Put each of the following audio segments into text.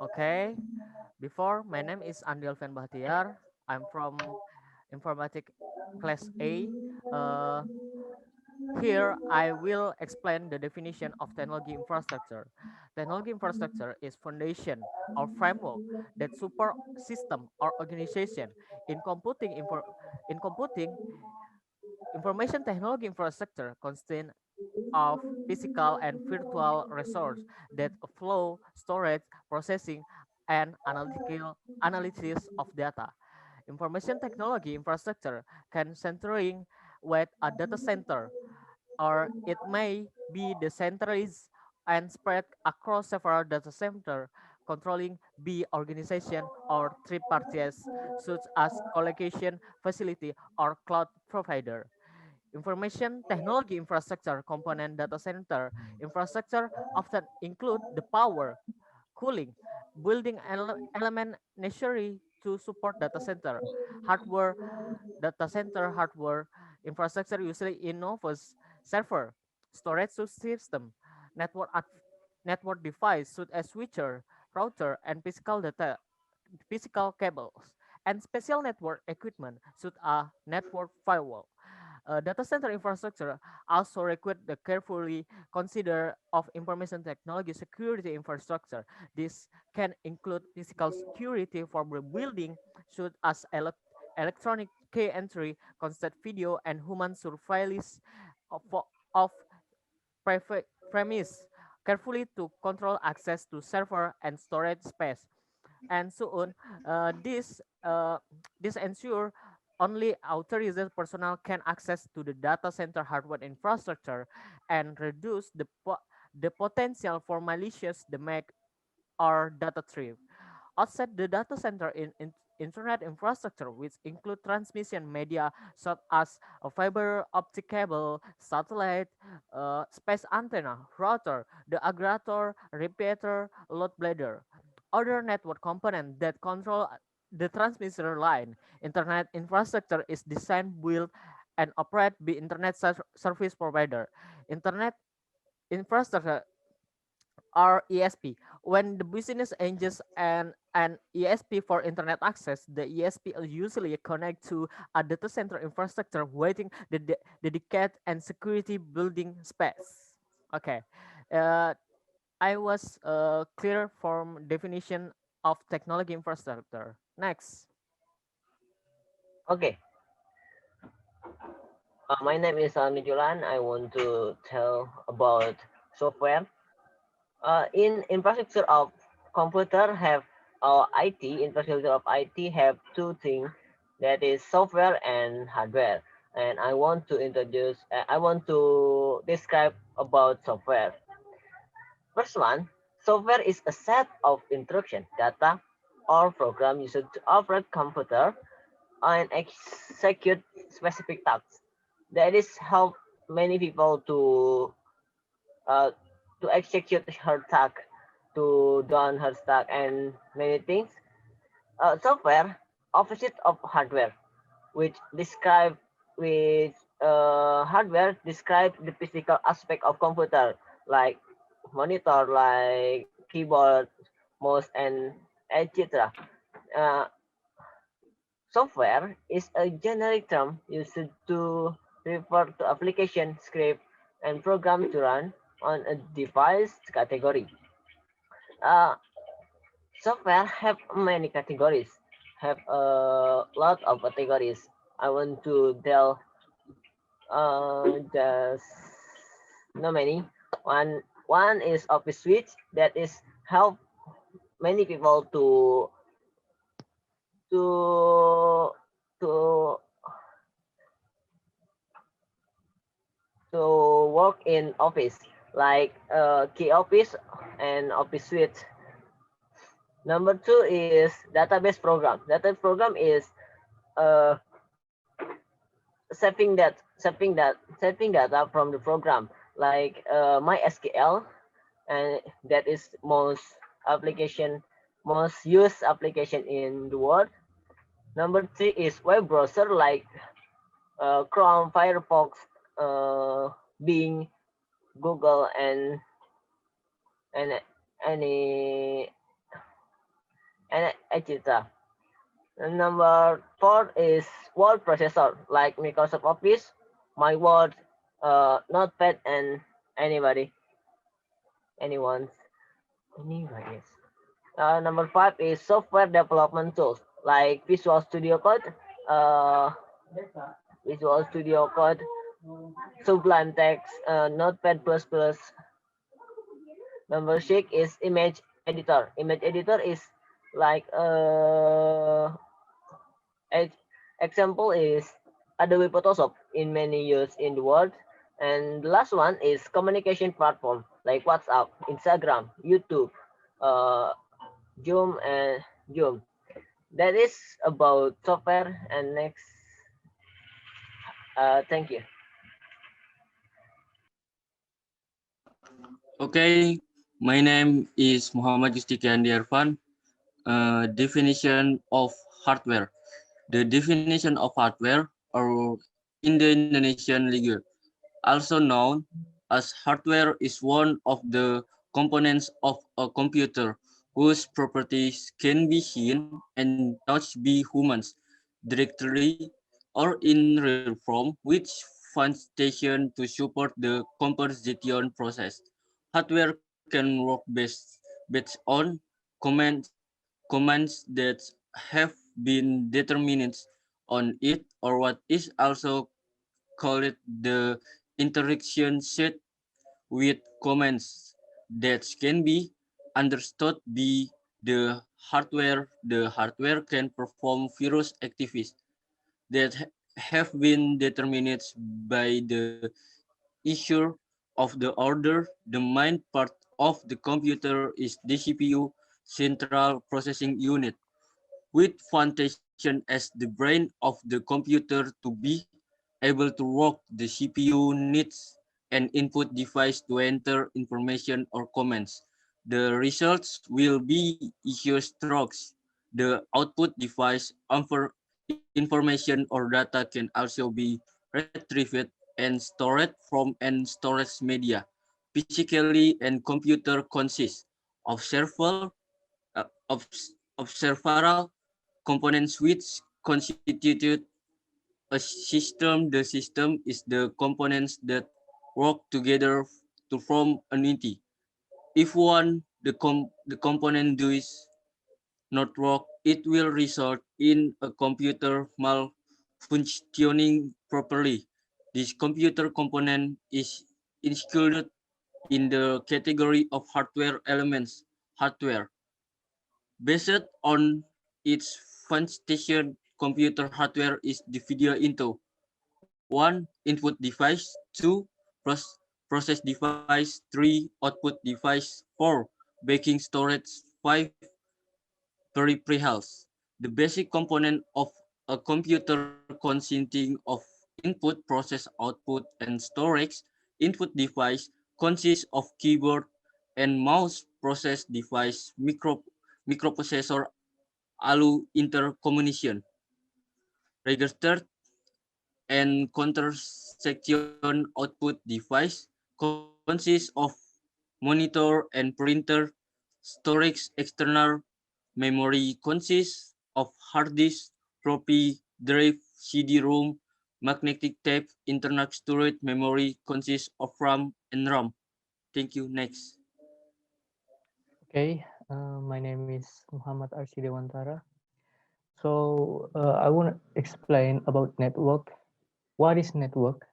Okay, before my name is Andi Alfian Bahtiar. I'm from Informatic Class A. Uh, Here, I will explain the definition of technology infrastructure. Technology infrastructure is foundation or framework that support system or organization in in computing. Information technology infrastructure consists of physical and virtual resources that flow, storage, processing, and analytical analysis of data. Information technology infrastructure can centering with a data center, or it may be decentralized and spread across several data centers, controlling B organization or third parties such as collocation facility or cloud provider. Information technology infrastructure component data center infrastructure often include the power, cooling, building element necessary to support data center, hardware, data center hardware infrastructure usually involves server, storage system, network network device such as switcher, router, and physical cables, and special network equipment such as network firewall. Data center infrastructure also require the carefully consider of information technology security infrastructure. This can include physical security for the building, such as electronic key entry, constant video, and human surveillance of, of premise, carefully to control access to server and storage space. And so on. This ensure only authorized personnel can access to the data center hardware infrastructure and reduce the potential for malicious damage or data theft. Outside the data center in internet infrastructure, which include transmission media such as a fiber optic cable, satellite, space antenna, router, the aggregator, repeater, load bladder, other network component that control the transmission line. Internet infrastructure is designed, built, and operate by internet service provider. Internet infrastructure or ESP. When the business engines and an ESP for internet access, the ESP will usually connect to a data center infrastructure waiting the dedicated and security building space. Okay, uh, I was clear from definition of technology infrastructure. Next. Okay, my name is Mijulan. I want to tell about software. In infrastructure of computer have IT infrastructure of IT have two things, that is software and hardware. And I want to describe about software. First one, software is a set of instruction, data, or program used to operate computer and execute specific tasks. That is help many people uh, to execute her task, to done her task and many things. Software opposite of hardware, which describe which hardware describe the physical aspect of computer, like monitor, like keyboard, mouse, and etc. Uh, Software is a generic term used to refer to application, script, and program to run on a device category. Uh, Software have many categories, have a lot of categories. I want to tell just no many. One is Office Suite that is help many people to to to work in office, like key office and office suite. Number two is database program. Database program is uh, saving data from the program, like MySQL, and that is most used application in the world. Number three is web browser, like Chrome, Firefox, uh, Bing, Google, and any and etc. And number four is word processor like Microsoft Office, My Word, Notepad, and anybody, anyone's, anybody. Number five is software development tools like uh, Visual Studio Code, Sublime Text, Notepad++. Number six is image editor. Image editor is like example is Adobe Photoshop in many use in the world. And the last one is communication platform like WhatsApp, Instagram, YouTube, uh, Zoom, and Zoom. That is about software. And next, thank you. Okay, my name is Muhammad Justikian Irfan. Definition of hardware. The definition of hardware, or in the Indonesian legal, also known as hardware, is one of the components of a computer whose properties can be seen and touched by humans directly or in real form, which function to support the composition process. Hardware can work based on commands that have been determined on it, or what is also called the interaction set with commands that can be understood by the hardware. The hardware can perform various activities that have been determined by the issue of the order. The main part of the computer is the CPU, Central Processing Unit, with foundation as the brain of the computer. To be able to work, the CPU needs an input device to enter information or commands. The results will be issued strokes. The output device information or data can also be retrieved and stored from an storage media. Physically, and computer consists of several uh, of, of several components which constitute a system. The system is the components that work together to form an entity. If one the component does not work, it will result in a computer malfunctioning properly. This computer component is included in the category of hardware elements. Hardware, based on its function, computer hardware is divided into one, input device; two, process device; three, output device; four, backing storage; five, peripherals. The basic component of a computer consisting of input, process, output, and storage. Input device consists of keyboard and mouse. Process device, microprocessor, ALU intercommunication, register and counter section. Output device consists of monitor and printer. Storage external memory consists of hard disk, floppy drive, CD-ROM, magnetic tape. Internal storage memory consists of RAM and ROM. Thank you. Next. Okay, my name is Muhammad Arshid Dewantara. So I want to explain about network. What is network?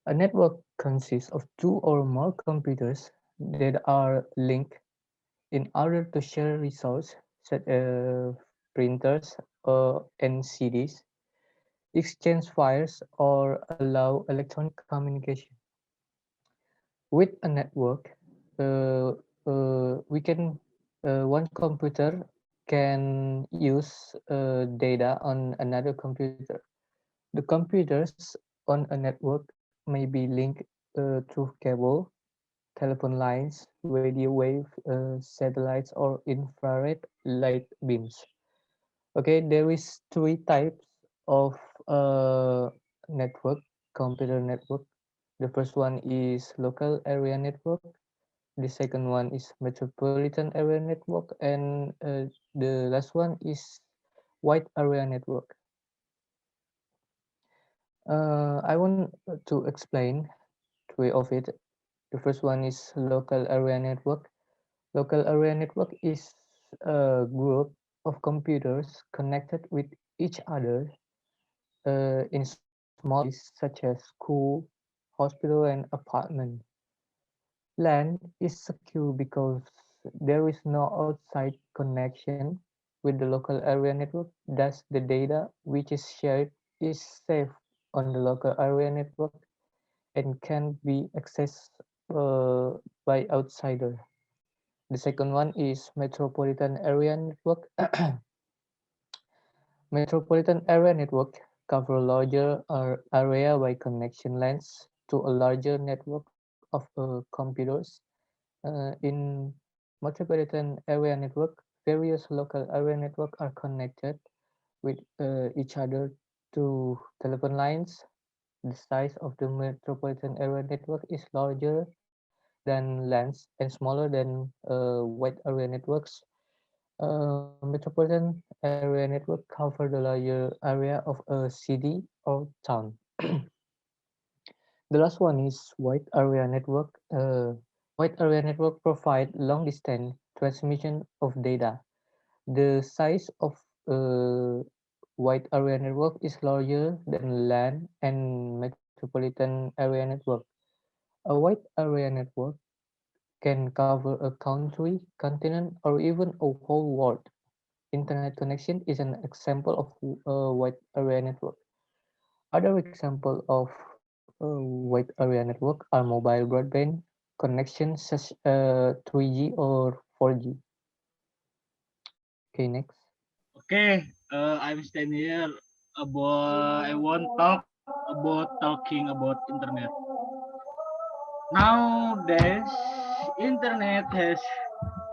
A network consists of two or more computers that are linked in order to share resources such as printers and CDs, exchange files, or allow electronic communication. With a network, uh, we can one computer can use data on another computer. The computers on a network may be linked through cable, telephone lines, radio wave, satellites, or infrared light beams. Okay, there is three types of network, computer network. The first one is local area network. The second one is metropolitan area network, and the last one is wide area network. I want to explain three of it. The first one is local area network. Local area network is a group of computers connected with each other in small spaces such as school, hospital, and apartment. LAN is secure because there is no outside connection with the local area network. Thus, the data which is shared is safe on the local area network and can be accessed by outsider. The second one is metropolitan area network. Metropolitan area network cover larger area by connection lengths to a larger network of computers. In metropolitan area network, various local area network are connected with each other through telephone lines. The size of the metropolitan area network is larger than LANs and smaller than wide area networks. Metropolitan area network cover the larger area of a city or town. The last one is wide area network. Wide area network provide long distance transmission of data. The size of a wide area network is larger than LAN and metropolitan area network. A wide area network can cover a country, continent, or even a whole world. Internet connection is an example of a wide area network. Other examples of a wide area network are mobile broadband connections such 3G or 4G. Okay, next. Okay, I'm standing here about I want talk about talking about internet. Nowadays, internet has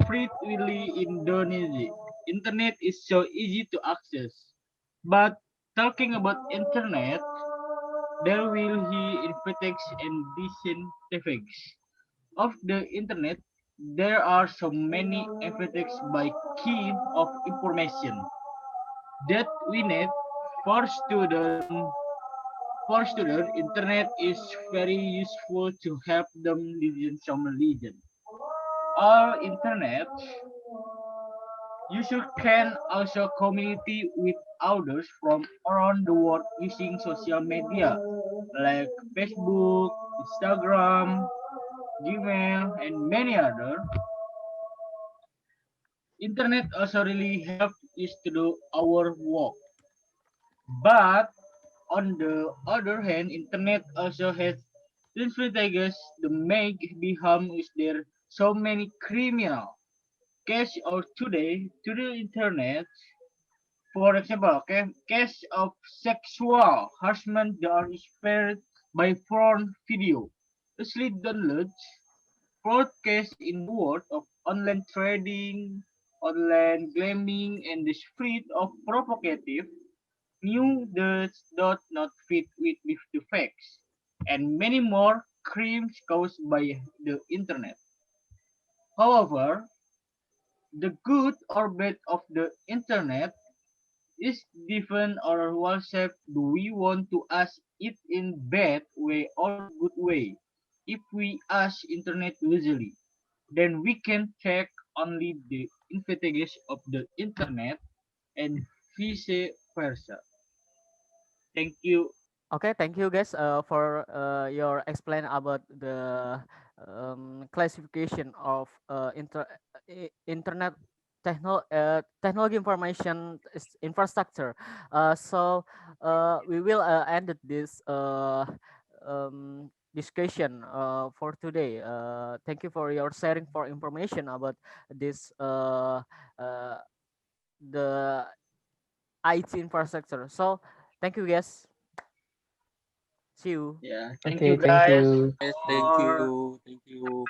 freely in Indonesia. Internet is so easy to access. But talking about internet, there will be effects and disinfects of the internet. There are so many effects by key of information that we need for student. Internet is very useful to help them learn some religion. Our internet user can also communicate with others from around the world using social media like Facebook, Instagram, Gmail, and many other. Internet also really helps us to do our work. But on the other hand, internet also has disadvantages that make be harm is there so many criminal case of today to the internet. For example, okay, case of sexual harassment that are spread by porn video, easily downloads, fraud case in the world of online trading, online gaming, and the spread of provocative new that does not fit with the facts, and many more crimes caused by the internet. However, the good or bad of the internet is different or WhatsApp. Do we want to ask it in bad way or good way? If we ask internet usually, then we can check only the advantages of the internet and vice versa. Thank you. Okay, thank you guys for your explain about the classification of internet technology information infrastructure. We will end this discussion for today. Thank you for your sharing for information about this uh, the IT infrastructure. So thank you guys. See you. Yeah, thank Okay, you thank guys you. Yes, thank for you. Thank you.